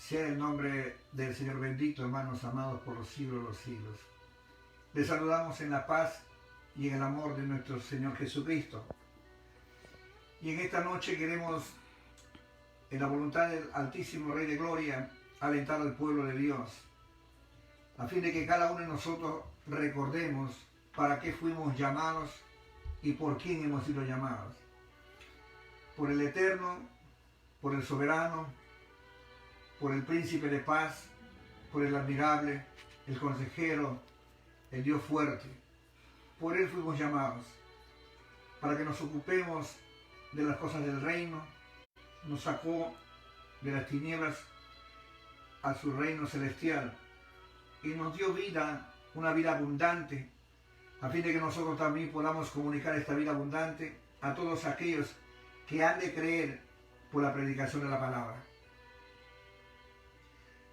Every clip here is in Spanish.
Sea el nombre del Señor bendito, hermanos amados por los siglos de los siglos. Les saludamos en la paz y en el amor de nuestro Señor Jesucristo. Y en esta noche queremos, en la voluntad del Altísimo Rey de Gloria, alentar al pueblo de Dios, a fin de que cada uno de nosotros recordemos para qué fuimos llamados y por quién hemos sido llamados. Por el Eterno, por el Soberano, por el Príncipe de Paz, por el Admirable, el Consejero, el Dios Fuerte. Por Él fuimos llamados, para que nos ocupemos de las cosas del reino. Nos sacó de las tinieblas a su reino celestial y nos dio vida, una vida abundante, a fin de que nosotros también podamos comunicar esta vida abundante a todos aquellos que han de creer por la predicación de la palabra.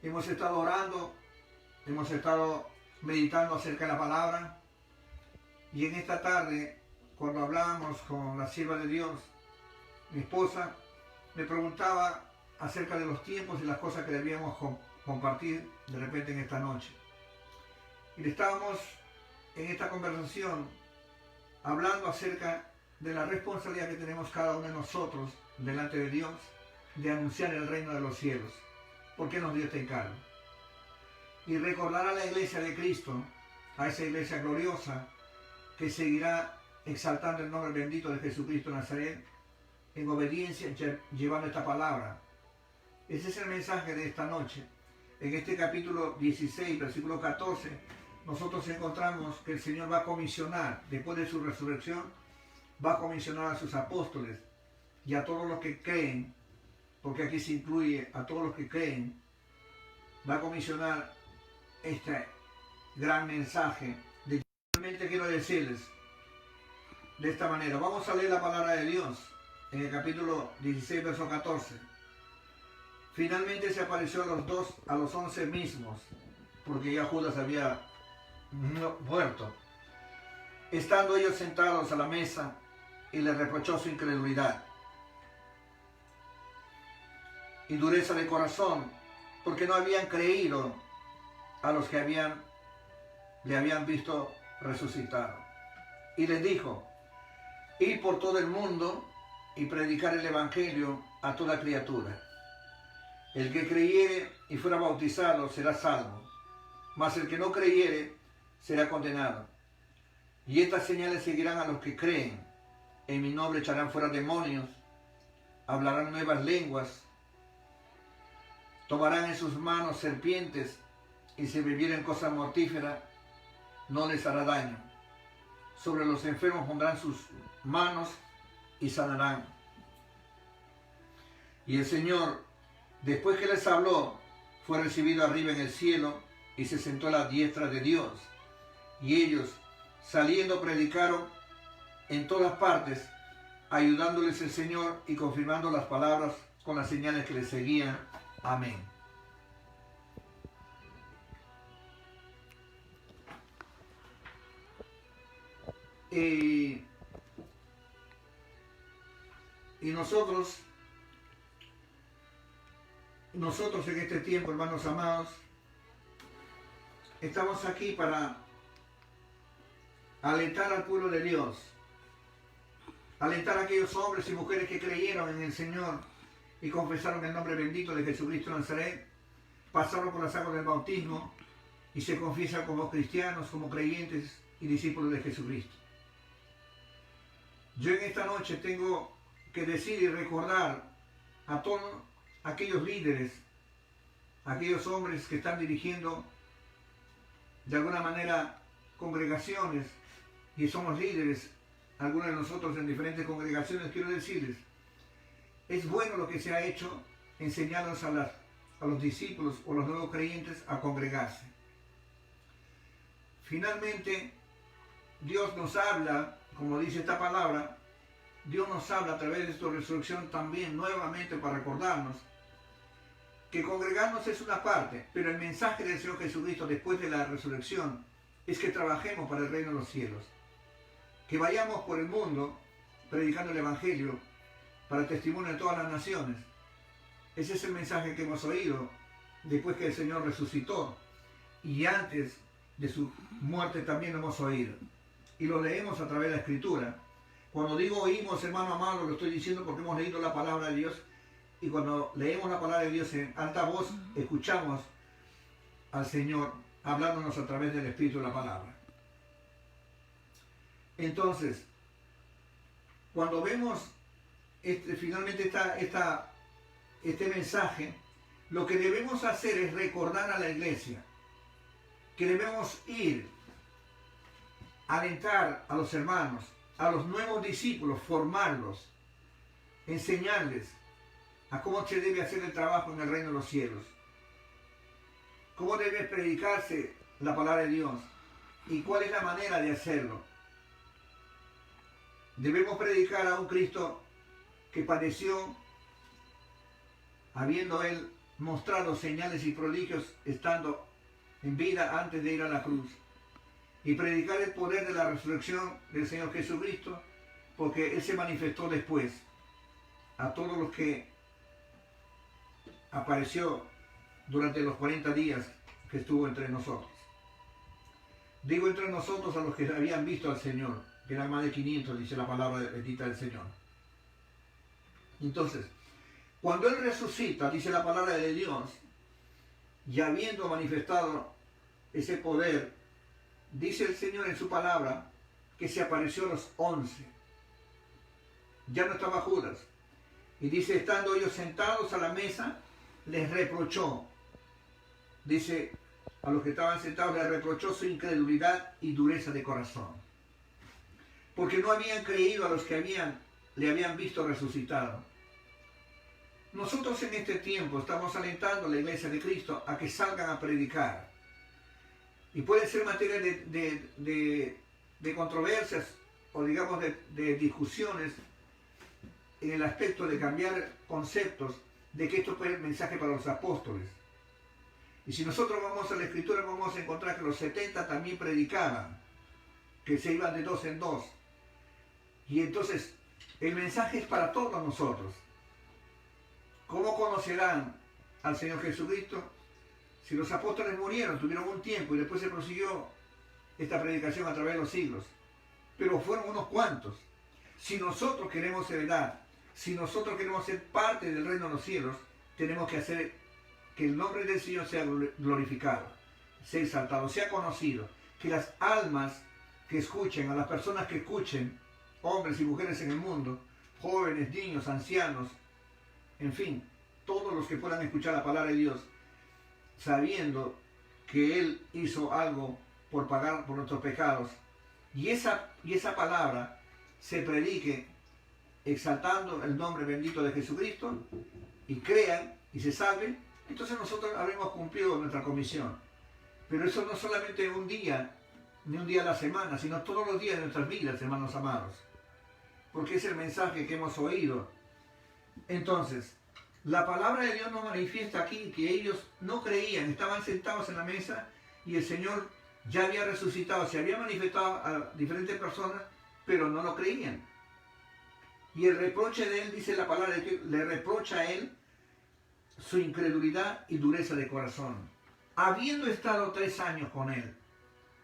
Hemos estado orando, hemos estado meditando acerca de la palabra, y en esta tarde, cuando hablábamos con la sierva de Dios, mi esposa, me preguntaba acerca de los tiempos y las cosas que debíamos compartir de repente en esta noche. Y estábamos en esta conversación hablando acerca de la responsabilidad que tenemos cada uno de nosotros delante de Dios de anunciar el reino de los cielos. ¿Por qué nos dio este encargo? Y recordar a la iglesia de Cristo, a esa iglesia gloriosa que seguirá exaltando el nombre bendito de Jesucristo de Nazaret en obediencia, llevando esta palabra. Ese es el mensaje de esta noche. En este capítulo 16, versículo 14, nosotros encontramos que el Señor va a comisionar, después de su resurrección, va a comisionar a sus apóstoles y a todos los que creen, porque aquí se incluye a todos los que creen, va a comisionar este gran mensaje. Realmente quiero decirles de esta manera. Vamos a leer la palabra de Dios en el capítulo 16, verso 14. Finalmente se apareció a los 11 mismos, porque ya Judas había muerto. Estando ellos sentados a la mesa, y les reprochó su incredulidad y dureza de corazón, porque no habían creído a los que le habían visto resucitar. Y les dijo: id por todo el mundo y predicar el evangelio a toda criatura. El que creyere y fuera bautizado será salvo, mas el que no creyere será condenado. Y estas señales seguirán a los que creen: en mi nombre echarán fuera demonios, hablarán nuevas lenguas, tomarán en sus manos serpientes, y si bebieren cosa mortífera, no les hará daño. Sobre los enfermos pondrán sus manos y sanarán. Y el Señor, después que les habló, fue recibido arriba en el cielo y se sentó a la diestra de Dios. Y ellos, saliendo, predicaron en todas partes, ayudándoles el Señor y confirmando las palabras con las señales que les seguían. Amén. Y nosotros en este tiempo, hermanos amados, estamos aquí para alentar al pueblo de Dios, alentar a aquellos hombres y mujeres que creyeron en el Señor y confesaron el nombre bendito de Jesucristo de Nazaret, pasaron por las aguas del bautismo y se confiesan como cristianos, como creyentes y discípulos de Jesucristo. Yo en esta noche tengo que decir y recordar a todos aquellos líderes, aquellos hombres que están dirigiendo de alguna manera congregaciones y somos líderes, algunos de nosotros en diferentes congregaciones. Quiero decirles, es bueno lo que se ha hecho, enseñarnos a los discípulos o los nuevos creyentes a congregarse. Finalmente, Dios nos habla, como dice esta palabra, Dios nos habla a través de su resurrección también nuevamente para recordarnos que congregarnos es una parte, pero el mensaje del Señor Jesucristo después de la resurrección es que trabajemos para el reino de los cielos, que vayamos por el mundo predicando el evangelio para testimonio de todas las naciones. Ese es el mensaje que hemos oído después que el Señor resucitó, y antes de su muerte también lo hemos oído. Y lo leemos a través de la Escritura. Cuando digo oímos, hermano amado, lo estoy diciendo porque hemos leído la palabra de Dios, y cuando leemos la palabra de Dios en alta voz, escuchamos al Señor hablándonos a través del Espíritu de la palabra. Entonces, cuando vemos finalmente este mensaje, lo que debemos hacer es recordar a la iglesia que debemos ir, alentar a los hermanos, a los nuevos discípulos, formarlos, enseñarles a cómo se debe hacer el trabajo en el reino de los cielos, cómo debe predicarse la palabra de Dios y cuál es la manera de hacerlo. Debemos predicar a un Cristo que padeció, habiendo Él mostrado señales y prodigios estando en vida antes de ir a la cruz. Y predicar el poder de la resurrección del Señor Jesucristo, porque Él se manifestó después a todos los que apareció durante los 40 días que estuvo entre nosotros. Digo entre nosotros a los que habían visto al Señor, que eran más de 500, dice la palabra bendita del Señor. Entonces, cuando Él resucita, dice la palabra de Dios, y habiendo manifestado ese poder, dice el Señor en su palabra que se apareció a los 11. Ya no estaba Judas. Y dice, estando ellos sentados a la mesa, les reprochó. Dice, a los que estaban sentados les reprochó su incredulidad y dureza de corazón. Porque no habían creído a los que le habían visto resucitado. Nosotros en este tiempo estamos alentando a la iglesia de Cristo a que salgan a predicar. Y puede ser materia de controversias o digamos de discusiones en el aspecto de cambiar conceptos de que esto fue el mensaje para los apóstoles. Y si nosotros vamos a la Escritura vamos a encontrar que los 70 también predicaban, que se iban de 2 en 2. Y entonces el mensaje es para todos nosotros. ¿Cómo conocerán al Señor Jesucristo? Si los apóstoles murieron, tuvieron un tiempo y después se prosiguió esta predicación a través de los siglos. Pero fueron unos cuantos. Si nosotros queremos heredar, si nosotros queremos ser parte del reino de los cielos, tenemos que hacer que el nombre del Señor sea glorificado, sea exaltado, sea conocido. Que las almas que escuchen, a las personas que escuchen, hombres y mujeres en el mundo, jóvenes, niños, ancianos, en fin, todos los que puedan escuchar la palabra de Dios, sabiendo que Él hizo algo por pagar por nuestros pecados, y esa palabra se predique exaltando el nombre bendito de Jesucristo, y crean y se salven, entonces nosotros habremos cumplido nuestra comisión. Pero eso no solamente un día, ni un día a la semana, sino todos los días de nuestras vidas, hermanos amados, porque es el mensaje que hemos oído. Entonces, la palabra de Dios nos manifiesta aquí que ellos no creían, estaban sentados en la mesa y el Señor ya había resucitado, se había manifestado a diferentes personas, pero no lo creían. Y el reproche de Él, dice la palabra de Dios, le reprocha a Él su incredulidad y dureza de corazón. Habiendo estado 3 años con Él,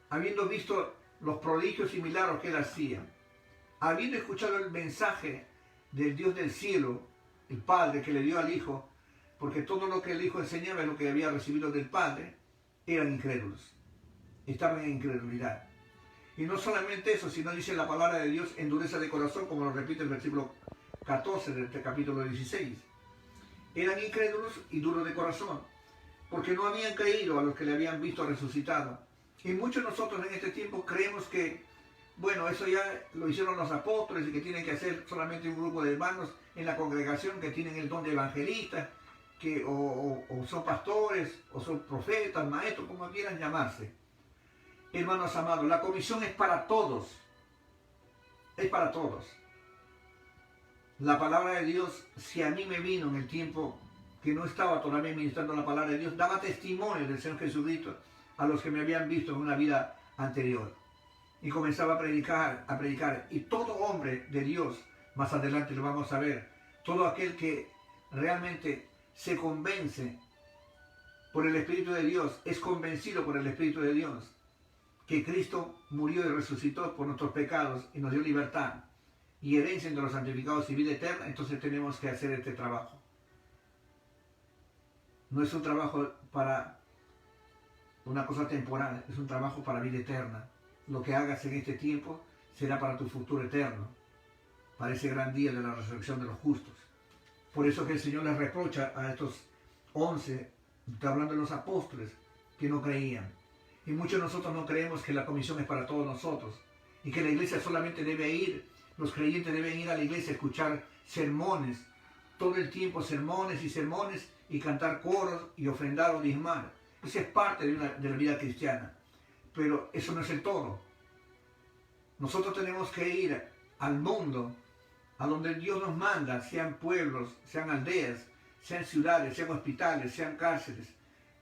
habiendo visto los prodigios y milagros que Él hacía, habiendo escuchado el mensaje del Dios del cielo, el Padre que le dio al Hijo, porque todo lo que el Hijo enseñaba es lo que había recibido del Padre, eran incrédulos, estaban en incredulidad. Y no solamente eso, sino dice la palabra de Dios en dureza de corazón, como lo repite el versículo 14 del capítulo 16. Eran incrédulos y duros de corazón, porque no habían creído a los que le habían visto resucitado. Y muchos de nosotros en este tiempo creemos que, bueno, eso ya lo hicieron los apóstoles y que tienen que hacer solamente un grupo de hermanos en la congregación que tienen el don de evangelistas, o son pastores, o son profetas, maestros, como quieran llamarse. Hermanos amados, la comisión es para todos. Es para todos. La palabra de Dios, si a mí me vino en el tiempo que no estaba todavía ministrando la palabra de Dios, daba testimonio del Señor Jesucristo a los que me habían visto en una vida anterior. Y comenzaba a predicar. Y todo hombre de Dios, más adelante lo vamos a ver, todo aquel que realmente se convence por el Espíritu de Dios, es convencido por el Espíritu de Dios que Cristo murió y resucitó por nuestros pecados y nos dio libertad y herencia entre los santificados y vida eterna, entonces tenemos que hacer este trabajo. No es un trabajo para una cosa temporal, es un trabajo para vida eterna. Lo que hagas en este tiempo será para tu futuro eterno, para ese gran día de la resurrección de los justos. Por eso que el Señor les reprocha a estos 11, está hablando de los apóstoles, que no creían. Y muchos de nosotros no creemos que la comisión es para todos nosotros y que la iglesia solamente debe ir, los creyentes deben ir a la iglesia a escuchar sermones, todo el tiempo sermones y cantar coros y ofrendar o diezmar. Esa es parte de la vida cristiana, pero eso no es el todo. Nosotros tenemos que ir al mundo, a donde Dios nos manda, sean pueblos, sean aldeas, sean ciudades, sean hospitales, sean cárceles,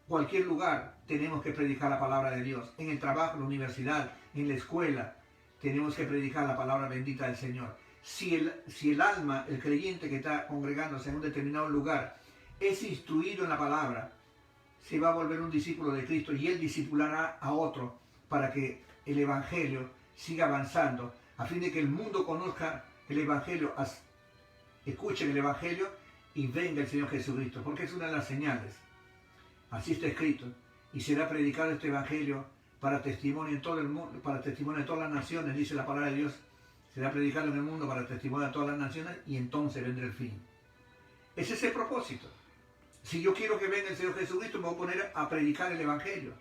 cualquier lugar, tenemos que predicar la palabra de Dios. En el trabajo, en la universidad, en la escuela, tenemos que predicar la palabra bendita del Señor. Si el alma, el creyente que está congregándose en un determinado lugar, es instruido en la palabra, se va a volver un discípulo de Cristo y él discipulará a otro para que el Evangelio siga avanzando, a fin de que el mundo conozca el Evangelio, escuchen el Evangelio y venga el Señor Jesucristo, porque es una de las señales. Así está escrito, y será predicado este Evangelio para testimonio en todo el mundo, para testimonio de todas las naciones, dice la palabra de Dios, será predicado en el mundo para testimonio de todas las naciones, y entonces vendrá el fin. Ese es el propósito. Si yo quiero que venga el Señor Jesucristo, me voy a poner a predicar el Evangelio.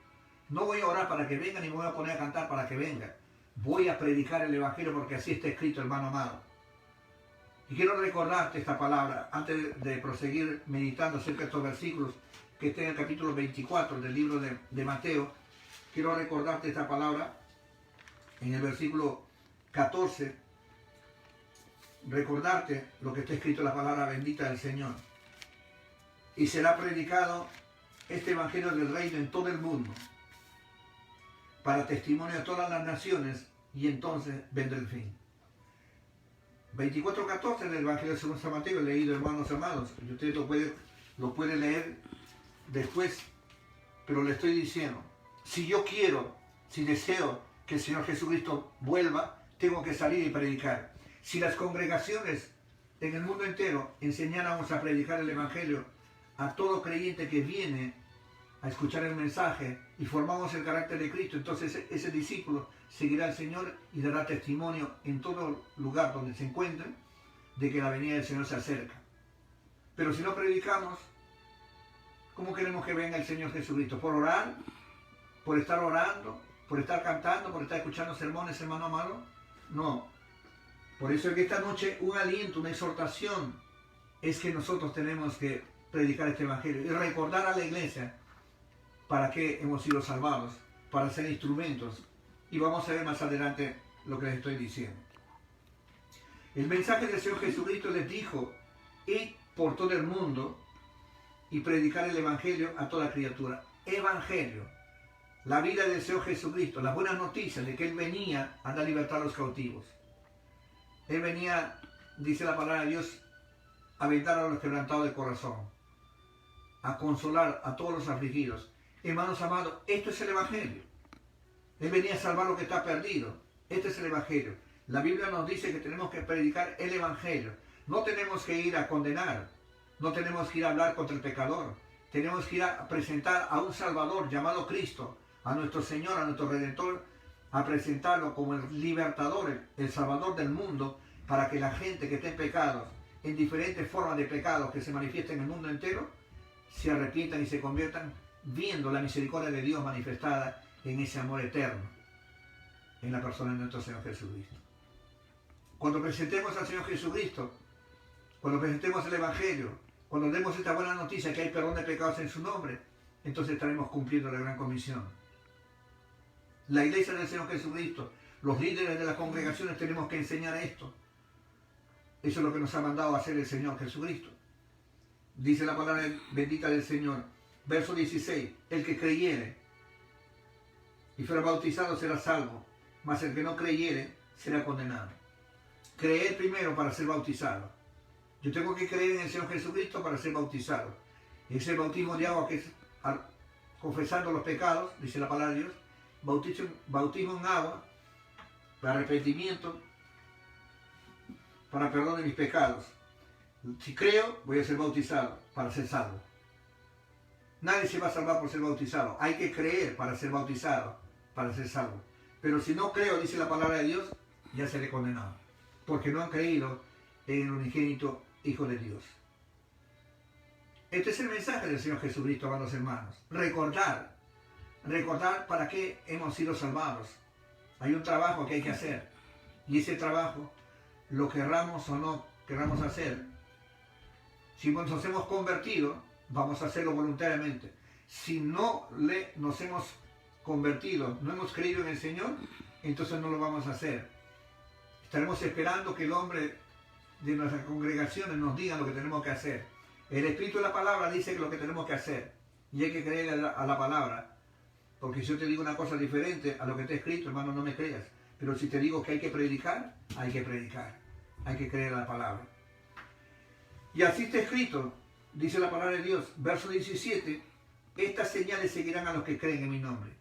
No voy a orar para que venga, ni me voy a poner a cantar para que venga. Voy a predicar el Evangelio porque así está escrito, hermano amado. Y quiero recordarte esta palabra, antes de proseguir meditando acerca de estos versículos, que está en el capítulo 24 del libro de Mateo. Quiero recordarte esta palabra en el versículo 14, recordarte lo que está escrito en la palabra bendita del Señor. Y será predicado este Evangelio del Reino en todo el mundo, para testimonio de todas las naciones, y entonces vendrá el fin. 24:14 del Evangelio de San Mateo, leído, hermanos amados, y usted lo puede leer después, pero le estoy diciendo, si yo quiero, si deseo que el Señor Jesucristo vuelva, tengo que salir y predicar. Si las congregaciones en el mundo entero enseñáramos a predicar el Evangelio a todo creyente que viene a escuchar el mensaje y formamos el carácter de Cristo, entonces ese discípulo seguirá al Señor y dará testimonio en todo lugar donde se encuentre de que la venida del Señor se acerca. Pero si no predicamos, ¿cómo queremos que venga el Señor Jesucristo? ¿Por orar? ¿Por estar orando? ¿Por estar cantando? ¿Por estar escuchando sermones, hermano amado? No. Por eso es que esta noche un aliento, una exhortación, es que nosotros tenemos que predicar este Evangelio y recordar a la iglesia para qué hemos sido salvados, para ser instrumentos. Y vamos a ver más adelante lo que les estoy diciendo. El mensaje del Señor Jesucristo les dijo, id por todo el mundo y predicar el Evangelio a toda criatura. Evangelio, la vida del Señor Jesucristo, las buenas noticias de que Él venía a dar libertad a los cautivos. Él venía, dice la palabra de Dios, a vendar a los quebrantados de corazón, a consolar a todos los afligidos. Hermanos amados, esto es el Evangelio. Él venía a salvar lo que está perdido. Este es el Evangelio. La Biblia nos dice que tenemos que predicar el Evangelio. No tenemos que ir a condenar. No tenemos que ir a hablar contra el pecador. Tenemos que ir a presentar a un Salvador llamado Cristo, a nuestro Señor, a nuestro Redentor, a presentarlo como el libertador, el Salvador del mundo, para que la gente que esté en pecados, en diferentes formas de pecados que se manifiesten en el mundo entero, se arrepientan y se conviertan, viendo la misericordia de Dios manifestada en ese amor eterno, en la persona de nuestro Señor Jesucristo. Cuando presentemos al Señor Jesucristo, cuando presentemos el Evangelio, cuando demos esta buena noticia que hay perdón de pecados en su nombre, entonces estaremos cumpliendo la gran comisión. La iglesia del Señor Jesucristo, los líderes de las congregaciones tenemos que enseñar esto. Eso es lo que nos ha mandado a hacer el Señor Jesucristo. Dice la palabra bendita del Señor, verso 16, el que creyere y fuera bautizado será salvo, mas el que no creyere será condenado. Creer primero para ser bautizado. Yo tengo que creer en el Señor Jesucristo para ser bautizado. Ese bautismo de agua que es confesando los pecados, dice la palabra de Dios, bautismo en agua, para arrepentimiento, para perdón de mis pecados. Si creo, voy a ser bautizado para ser salvo. Nadie se va a salvar por ser bautizado. Hay que creer para ser bautizado, para ser salvo. Pero si no creo, dice la palabra de Dios, ya seré condenado. Porque no han creído en el unigénito Hijo de Dios. Este es el mensaje del Señor Jesucristo, amados hermanos. Recordar para qué hemos sido salvados. Hay un trabajo que hay que hacer. Y ese trabajo, lo querramos o no querramos hacer, si nos hemos convertido, vamos a hacerlo voluntariamente. Si no nos hemos convertido, no hemos creído en el Señor, entonces no lo vamos a hacer. Estaremos esperando que el hombre de nuestras congregaciones nos diga lo que tenemos que hacer. El Espíritu de la Palabra dice lo que tenemos que hacer. Y hay que creer a la Palabra. Porque si yo te digo una cosa diferente a lo que está escrito, hermano, no me creas. Pero si te digo que hay que predicar, hay que predicar. Hay que creer a la Palabra. Y así está escrito, dice la palabra de Dios, verso 17, estas señales seguirán a los que creen en mi nombre.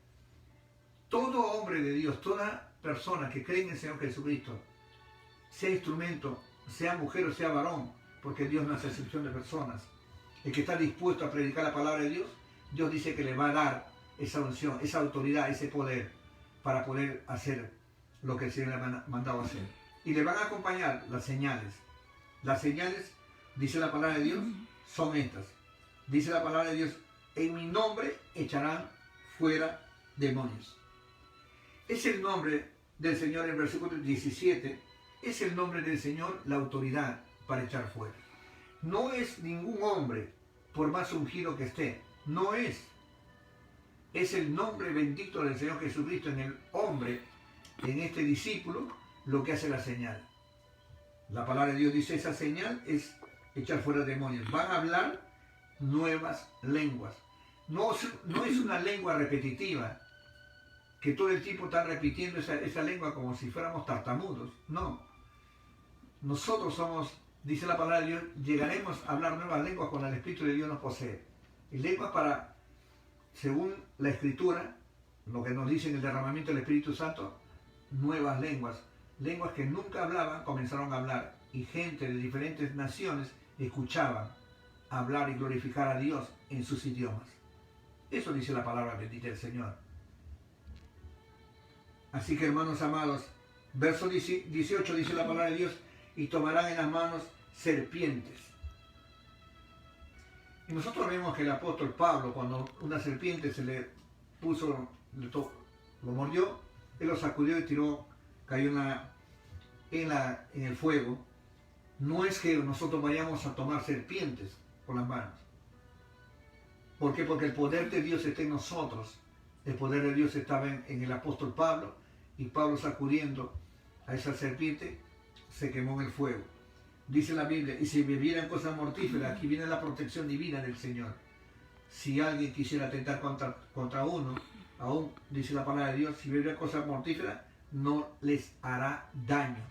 Todo hombre de Dios, toda persona que cree en el Señor Jesucristo, sea instrumento, sea mujer o sea varón, porque Dios no hace excepción de personas, el que está dispuesto a predicar la palabra de Dios, Dios dice que le va a dar esa unción, esa autoridad, ese poder, para poder hacer lo que el Señor le ha mandado a hacer. Y le van a acompañar las señales. Las señales, dice la palabra de Dios, son estas. Dice la palabra de Dios, en mi nombre echarán fuera demonios. Es el nombre del Señor en el versículo 17, es el nombre del Señor la autoridad para echar fuera. No es ningún hombre, por más ungido que esté, no es. Es el nombre bendito del Señor Jesucristo en el hombre, en este discípulo, lo que hace la señal. La palabra de Dios dice, esa señal es echar fuera demonios. Van a hablar nuevas lenguas. No es una lengua repetitiva, que todo el tiempo está repitiendo esa lengua como si fuéramos tartamudos. No. Nosotros somos, dice la palabra de Dios, llegaremos a hablar nuevas lenguas cuando el Espíritu de Dios nos posee. Y lenguas para, según la Escritura, lo que nos dice en el derramamiento del Espíritu Santo, nuevas lenguas. Lenguas que nunca hablaban, comenzaron a hablar. Y gente de diferentes naciones escuchaban hablar y glorificar a Dios en sus idiomas. Eso dice la palabra bendita del Señor. Así que, hermanos amados, verso 18 dice la palabra de Dios, y tomarán en las manos serpientes. Y nosotros vemos que el apóstol Pablo, cuando una serpiente se le puso, lo mordió, él lo sacudió y tiró, cayó en el fuego. No es que nosotros vayamos a tomar serpientes con las manos. ¿Por qué? Porque el poder de Dios está en nosotros. El poder de Dios estaba en el apóstol Pablo, y Pablo, sacudiendo a esa serpiente, se quemó en el fuego. Dice la Biblia, y si bebieran cosas mortíferas, aquí viene la protección divina del Señor. Si alguien quisiera atentar contra uno, aún dice la palabra de Dios, si bebieran cosas mortíferas, no les hará daño.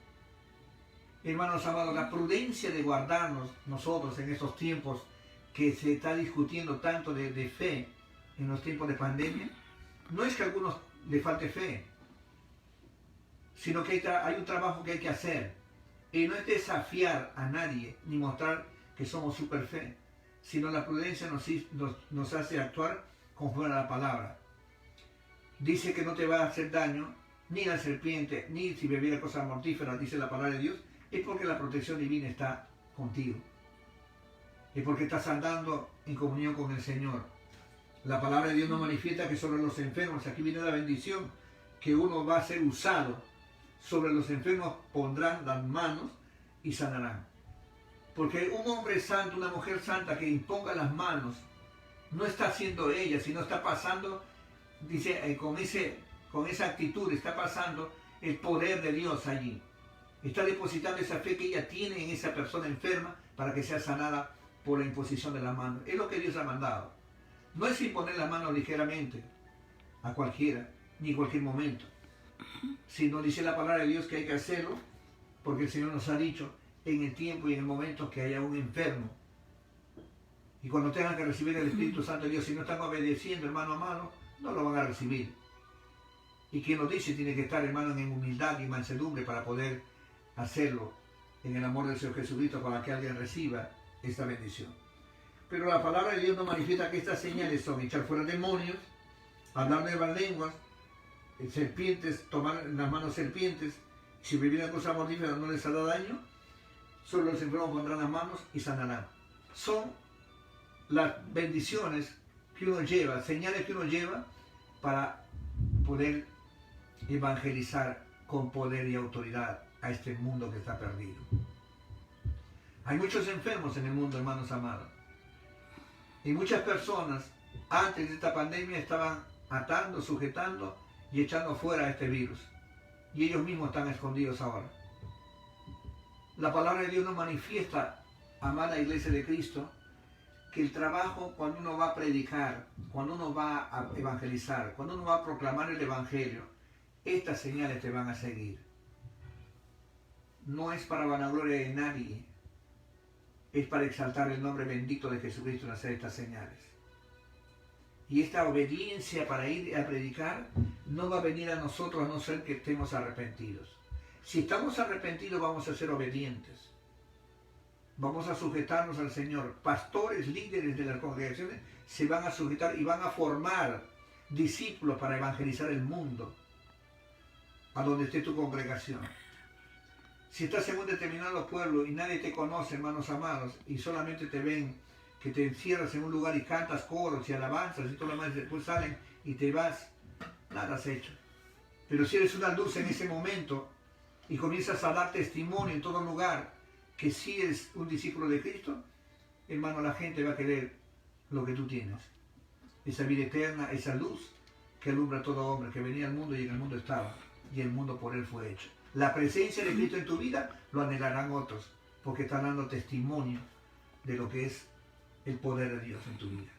Hermanos amados, la prudencia de guardarnos nosotros en estos tiempos que se está discutiendo tanto de fe en los tiempos de pandemia, no es que a algunos les falte fe, sino que hay un trabajo que hay que hacer. Y no es desafiar a nadie, ni mostrar que somos super fe, sino la prudencia nos hace actuar conforme a la palabra. Dice que no te va a hacer daño, ni la serpiente, ni si bebiera cosas mortíferas, dice la palabra de Dios, es porque la protección divina está contigo. Es porque estás andando en comunión con el Señor. La palabra de Dios nos manifiesta que sobre los enfermos, aquí viene la bendición, que uno va a ser usado. Sobre los enfermos pondrán las manos y sanarán. Porque un hombre santo, una mujer santa que imponga las manos, no está haciendo ella, sino está pasando, dice, con esa actitud, está pasando el poder de Dios allí. Está depositando esa fe que ella tiene en esa persona enferma para que sea sanada por la imposición de las manos. Es lo que Dios ha mandado. No es imponer las manos ligeramente a cualquiera, ni en cualquier momento. Sino dice la palabra de Dios que hay que hacerlo porque el Señor nos ha dicho en el tiempo y en el momento que haya un enfermo. Y cuando tengan que recibir el Espíritu Santo de Dios, si no están obedeciendo, hermano amado, no lo van a recibir. Y quien lo dice tiene que estar, hermano, en humildad y mansedumbre para poder hacerlo en el amor del Señor Jesucristo para que alguien reciba esta bendición. Pero la palabra de Dios nos manifiesta que estas señales son echar fuera demonios, hablar nuevas lenguas, serpientes, tomar en las manos serpientes, si bebieren cosas mortíferas no les hará daño, solo los enfermos pondrán las manos y sanarán. Son las bendiciones que uno lleva, señales que uno lleva para poder evangelizar con poder y autoridad a este mundo que está perdido. Hay muchos enfermos en el mundo, hermanos amados. Y muchas personas antes de esta pandemia estaban atando, sujetando y echando fuera este virus. Y ellos mismos están escondidos ahora. La palabra de Dios nos manifiesta, amada Iglesia de Cristo, que el trabajo cuando uno va a predicar, cuando uno va a evangelizar, cuando uno va a proclamar el Evangelio, estas señales te van a seguir. No es para vanagloria de nadie, es para exaltar el nombre bendito de Jesucristo en hacer estas señales. Y esta obediencia para ir a predicar no va a venir a nosotros a no ser que estemos arrepentidos. Si estamos arrepentidos vamos a ser obedientes. Vamos a sujetarnos al Señor. Pastores, líderes de las congregaciones se van a sujetar y van a formar discípulos para evangelizar el mundo a donde esté tu congregación. Si estás en un determinado pueblo y nadie te conoce, hermanos amados, y solamente te ven que te encierras en un lugar y cantas coros y alabanzas y todo lo demás, después salen y te vas, nada has hecho. Pero si eres una luz en ese momento y comienzas a dar testimonio en todo lugar que sí eres un discípulo de Cristo, hermano, la gente va a querer lo que tú tienes. Esa vida eterna, esa luz que alumbra a todo hombre, que venía al mundo y en el mundo estaba, y el mundo por él fue hecho. La presencia de Cristo en tu vida lo anhelarán otros, porque están dando testimonio de lo que es el poder de Dios en tu vida.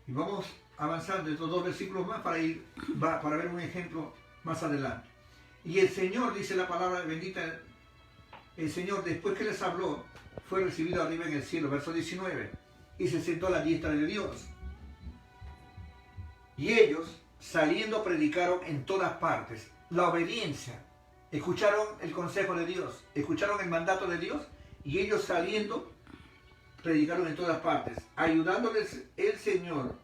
Y vamos avanzando estos dos versículos más para ver un ejemplo más adelante. Y el Señor, dice la palabra bendita, el Señor después que les habló, fue recibido arriba en el cielo, verso 19, y se sentó a la diestra de Dios. Y ellos, saliendo, predicaron en todas partes. La obediencia. Escucharon el consejo de Dios, escucharon el mandato de Dios, y ellos saliendo, predicaron en todas partes, ayudándoles el Señor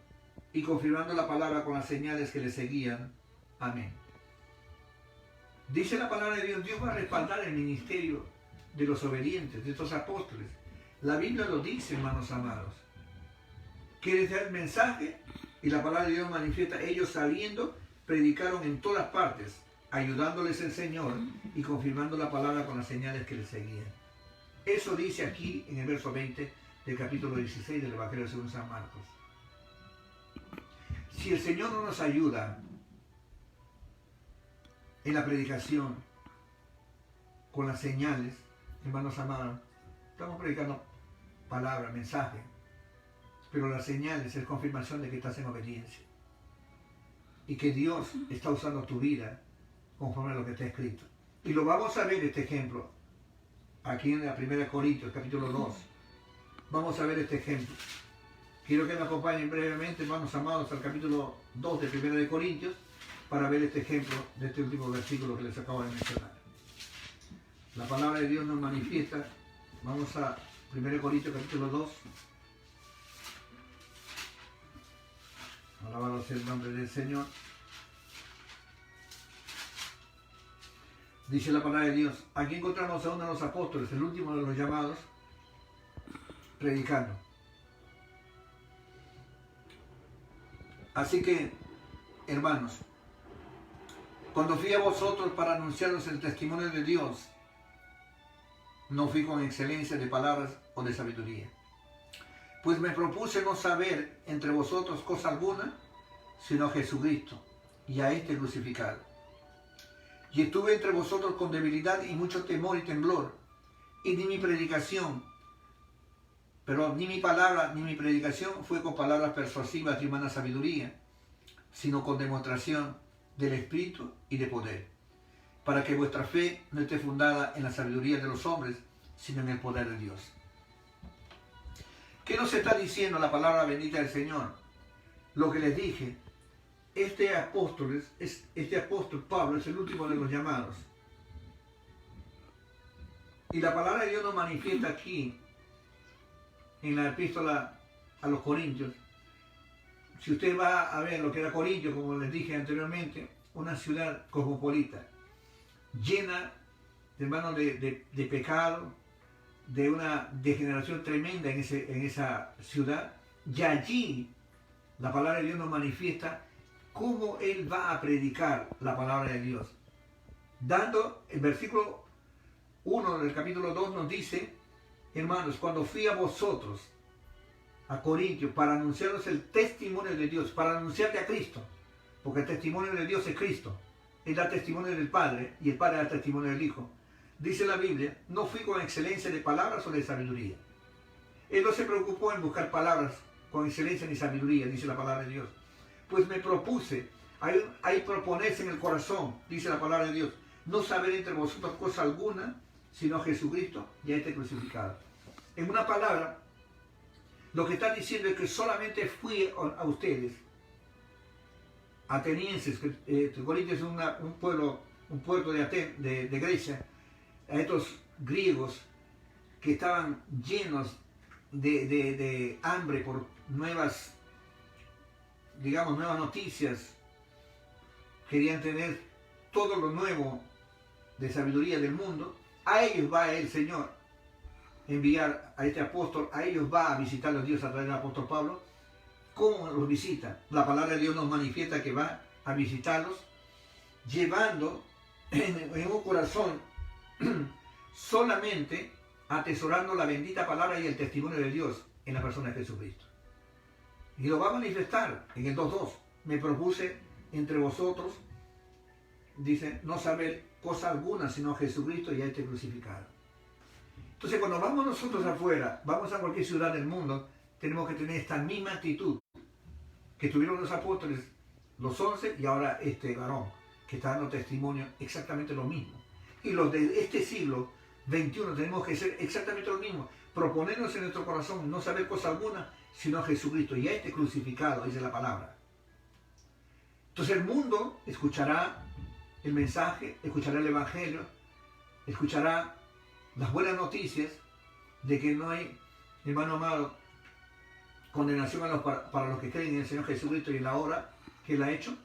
y confirmando la palabra con las señales que le seguían. Amén. Dice la palabra de Dios, Dios va a respaldar el ministerio de los obedientes, de estos apóstoles. La Biblia lo dice, hermanos amados. Quiere dar el mensaje y la palabra de Dios manifiesta, ellos saliendo, predicaron en todas partes, ayudándoles el Señor y confirmando la palabra con las señales que le seguían. Eso dice aquí en el verso 20 del capítulo 16 del Evangelio según San Marcos. Si el Señor no nos ayuda en la predicación, con las señales, hermanos amados, estamos predicando palabra, mensaje, pero las señales es confirmación de que estás en obediencia y que Dios está usando tu vida conforme a lo que está escrito. Y lo vamos a ver este ejemplo aquí en la 1 Corintios, capítulo 2. Vamos a ver este ejemplo. Quiero que me acompañen brevemente, hermanos amados, al capítulo 2 de 1 Corintios para ver este ejemplo de este último versículo que les acabo de mencionar. La palabra de Dios nos manifiesta. Vamos a 1 Corintios, capítulo 2. Alabado sea el nombre del Señor. Dice la palabra de Dios, aquí encontramos a uno de los apóstoles, el último de los llamados, predicando. Así que, hermanos, cuando fui a vosotros para anunciaros el testimonio de Dios, no fui con excelencia de palabras o de sabiduría, pues me propuse no saber entre vosotros cosa alguna, sino a Jesucristo y a este crucificado. Y estuve entre vosotros con debilidad y mucho temor y temblor, y ni mi palabra ni mi predicación fue con palabras persuasivas de humana sabiduría, sino con demostración del Espíritu y de poder, para que vuestra fe no esté fundada en la sabiduría de los hombres, sino en el poder de Dios. ¿Qué nos está diciendo la palabra bendita del Señor? Lo que les dije, este apóstol Pablo es el último de los llamados. Y la palabra de Dios nos manifiesta aquí, en la epístola a los Corintios. Si usted va a ver lo que era Corintio, como les dije anteriormente, una ciudad cosmopolita, llena, hermanos, de pecado, de una degeneración tremenda en esa ciudad, y allí la palabra de Dios nos manifiesta cómo Él va a predicar la palabra de Dios. Dando el versículo 1 del capítulo 2 nos dice, hermanos, cuando fui a vosotros, a Corintios, para anunciaros el testimonio de Dios, para anunciarte a Cristo, porque el testimonio de Dios es Cristo. Él da testimonio del Padre y el Padre da testimonio del Hijo. Dice la Biblia, no fui con excelencia de palabras o de sabiduría. Él no se preocupó en buscar palabras con excelencia ni sabiduría, dice la palabra de Dios. Pues me propuse, hay proponerse en el corazón, dice la palabra de Dios, no saber entre vosotros cosa alguna, sino Jesucristo y a este crucificado. En una palabra, lo que está diciendo es que solamente fui a ustedes, atenienses, Corintios es un puerto de Grecia, a estos griegos que estaban llenos de hambre por nuevas noticias, querían tener todo lo nuevo de sabiduría del mundo. A ellos va el Señor enviar a este apóstol, a ellos va a visitar a Dios a través del apóstol Pablo. ¿Cómo los visita? La palabra de Dios nos manifiesta que va a visitarlos llevando en un corazón solamente atesorando la bendita palabra y el testimonio de Dios en la persona de Jesucristo. Y lo va a manifestar en el 2.2. Me propuse entre vosotros, dice, no saber cosa alguna sino Jesucristo y a este crucificado. Entonces cuando vamos nosotros afuera, vamos a cualquier ciudad del mundo, tenemos que tener esta misma actitud que tuvieron los apóstoles, los 11 y ahora este varón, que está dando testimonio exactamente lo mismo. Y los de este siglo XXI tenemos que ser exactamente lo mismo, proponernos en nuestro corazón no saber cosa alguna sino Jesucristo y a este crucificado, dice la palabra. Entonces el mundo escuchará el mensaje, escuchará el evangelio, escuchará las buenas noticias de que no hay, hermano amado, condenación para los que creen en el Señor Jesucristo y en la obra que Él ha hecho,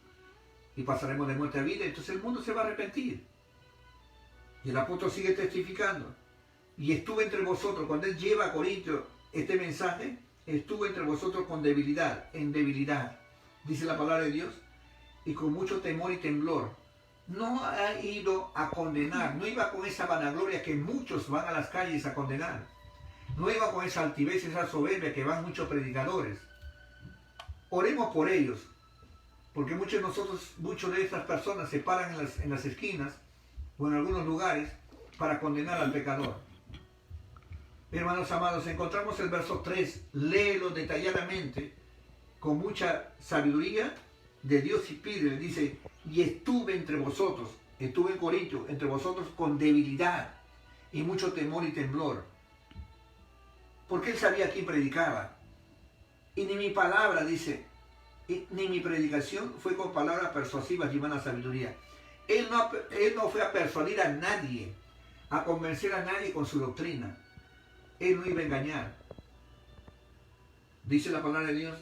y pasaremos de muerte a vida. Entonces el mundo se va a arrepentir. Y el apóstol sigue testificando. Y estuve entre vosotros, cuando él lleva a Corintios este mensaje, estuve entre vosotros con debilidad, en debilidad, dice la palabra de Dios, y con mucho temor y temblor. No ha ido a condenar, no iba con esa vanagloria que muchos van a las calles a condenar. No iba con esa altivez, esa soberbia que van muchos predicadores. Oremos por ellos, porque muchos de estas personas se paran en las esquinas o en algunos lugares para condenar al pecador. Hermanos amados, encontramos el verso 3, léelo detalladamente, con mucha sabiduría de Dios y pídele, dice, y estuve entre vosotros, estuve en Corintios, entre vosotros con debilidad y mucho temor y temblor. Porque él sabía a quién predicaba. Y ni mi palabra, dice, ni mi predicación fue con palabras persuasivas llevando a sabiduría. Él no fue a persuadir a nadie, a convencer a nadie con su doctrina. Él no iba a engañar. Dice la palabra de Dios,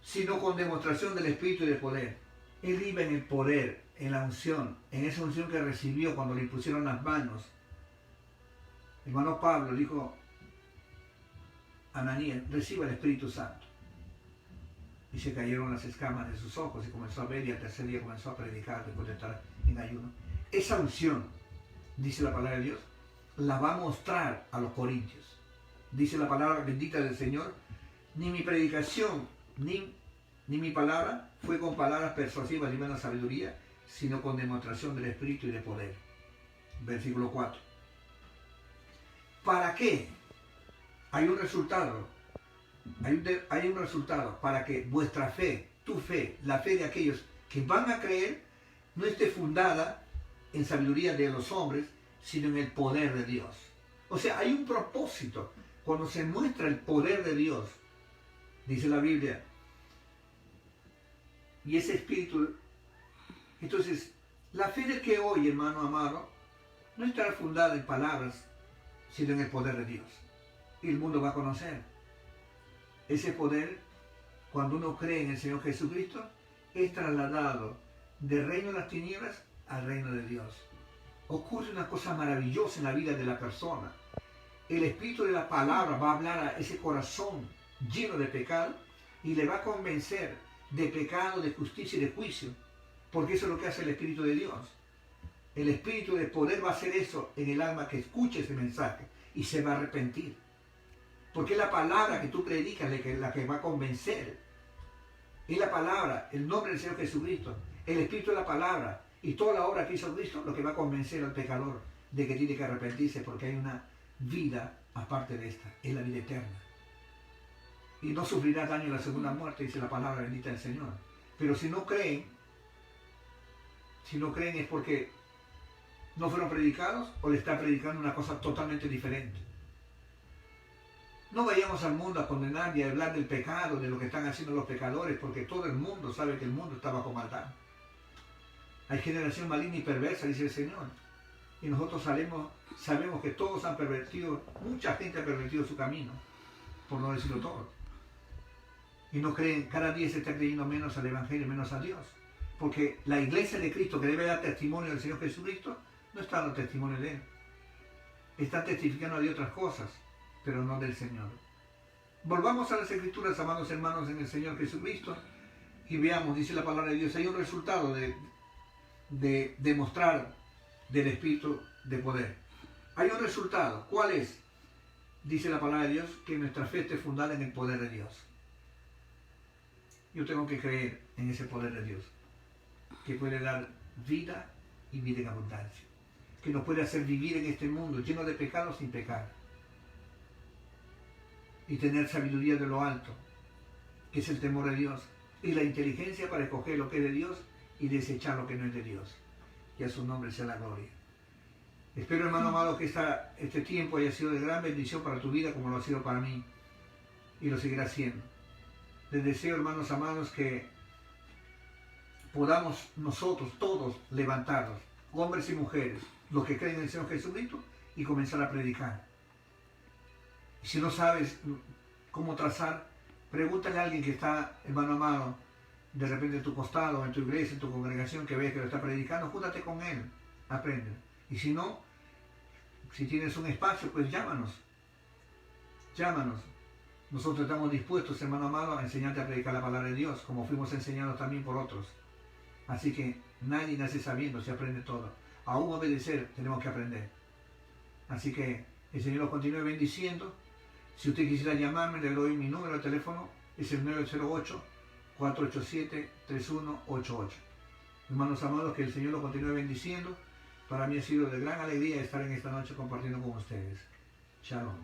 sino con demostración del Espíritu y del poder. Él iba en el poder, en la unción, en esa unción que recibió cuando le impusieron las manos. El hermano Pablo dijo a Ananías, reciba el Espíritu Santo. Y se cayeron las escamas de sus ojos y comenzó a ver, y al tercer día comenzó a predicar después de estar en ayuno. Esa unción, dice la palabra de Dios, la va a mostrar a los corintios. Dice la palabra bendita del Señor, ni mi predicación, ni mi palabra fue con palabras persuasivas y buena sabiduría, sino con demostración del Espíritu y de poder. Versículo 4. ¿Para qué? Hay un resultado. Hay un resultado para que vuestra fe, tu fe, la fe de aquellos que van a creer, no esté fundada en sabiduría de los hombres, sino en el poder de Dios. O sea, hay un propósito. cuando se muestra el poder de Dios, dice la Biblia, y ese espíritu, entonces, la fe del que hoy, hermano amado, no estará fundada en palabras, sino en el poder de Dios. Y el mundo va a conocer ese poder cuando uno cree en el Señor Jesucristo, es trasladado del reino de las tinieblas al reino de Dios. Ocurre una cosa maravillosa en la vida de la persona. El espíritu de la palabra va a hablar a ese corazón lleno de pecado y le va a convencer de pecado, de justicia y de juicio, porque eso es lo que hace el Espíritu de Dios. El Espíritu de poder va a hacer eso en el alma que escuche ese mensaje y se va a arrepentir, porque es la palabra que tú predicas la que va a convencer. Es la palabra, el nombre del Señor Jesucristo, el Espíritu de la palabra y toda la obra que hizo Cristo, lo que va a convencer al pecador de que tiene que arrepentirse, porque hay una vida aparte de esta, es la vida eterna. Y no sufrirá daño en la segunda muerte, dice la palabra bendita del Señor. Pero si no creen es porque no fueron predicados o le está predicando una cosa totalmente diferente. No vayamos al mundo a condenar y a hablar del pecado, de lo que están haciendo los pecadores, porque todo el mundo sabe que el mundo está bajo maldad. Hay generación maligna y perversa, dice el Señor. Y nosotros sabemos que todos han pervertido, mucha gente ha pervertido su camino, por no decirlo todo. Y no creen, cada día se está creyendo menos al Evangelio, menos a Dios. Porque la iglesia de Cristo, que debe dar testimonio del Señor Jesucristo, no está dando testimonio de Él. Está testificando de otras cosas, pero no del Señor. Volvamos a las Escrituras, amados hermanos, en el Señor Jesucristo, y veamos, dice la palabra de Dios, hay un resultado de demostrar del Espíritu de poder. Hay un resultado. ¿Cuál es? Dice la palabra de Dios, que nuestra fe esté fundada en el poder de Dios. Yo tengo que creer en ese poder de Dios, que puede dar vida y vida en abundancia, que nos puede hacer vivir en este mundo lleno de pecados sin pecar, y tener sabiduría de lo alto, que es el temor de Dios, y la inteligencia para escoger lo que es de Dios y desechar lo que no es de Dios. Que a su nombre sea la gloria. Espero, hermano amado, que este tiempo haya sido de gran bendición para tu vida, como lo ha sido para mí, y lo seguirá siendo. Les deseo, hermanos amados, que podamos nosotros todos levantarnos, hombres y mujeres, los que creen en el Señor Jesucristo, y comenzar a predicar. Y si no sabes cómo trazar, pregúntale a alguien que está, hermano amado, de repente en tu costado, en tu iglesia, en tu congregación, que ves que lo está predicando, júntate con él, aprende. Y si no, si tienes un espacio, pues llámanos. Nosotros estamos dispuestos, hermano amado, a enseñarte a predicar la palabra de Dios, como fuimos enseñados también por otros. Así que nadie nace sabiendo, se aprende todo. Aún obedecer, tenemos que aprender. Así que el Señor los continúe bendiciendo. Si usted quisiera llamarme, le doy mi número de teléfono, es el 908-487-3188. Hermanos amados, que el Señor los continúe bendiciendo. Para mí ha sido de gran alegría estar en esta noche compartiendo con ustedes. Shalom.